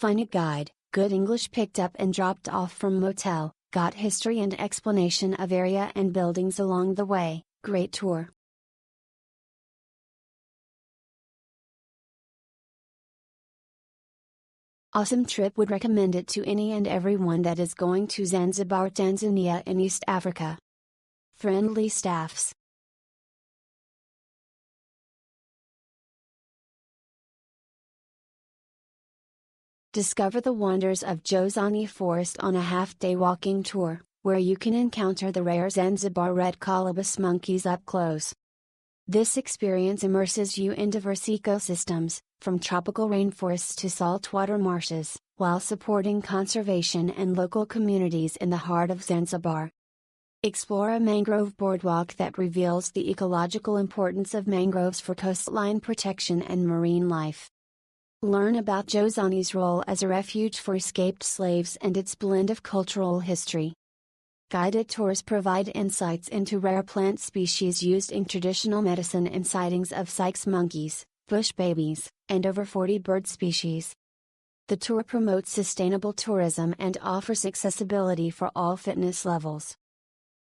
Find a guide, good English picked up and dropped off from motel, got history and explanation of area and buildings along the way, great tour. Awesome trip, would recommend it to any and everyone that is going to Zanzibar, Tanzania in East Africa. Friendly staffs. Discover the wonders of Jozani Forest on a half-day walking tour, where you can encounter the rare Zanzibar red Colobus monkeys up close. This experience immerses you in diverse ecosystems, from tropical rainforests to saltwater marshes, while supporting conservation and local communities in the heart of Zanzibar. Explore a mangrove boardwalk that reveals the ecological importance of mangroves for coastline protection and marine life. Learn about Jozani's role as a refuge for escaped slaves and its blend of cultural history. Guided tours provide insights into rare plant species used in traditional medicine and sightings of Sykes monkeys, bushbabies, and over 40 bird species. The tour promotes sustainable tourism and offers accessibility for all fitness levels.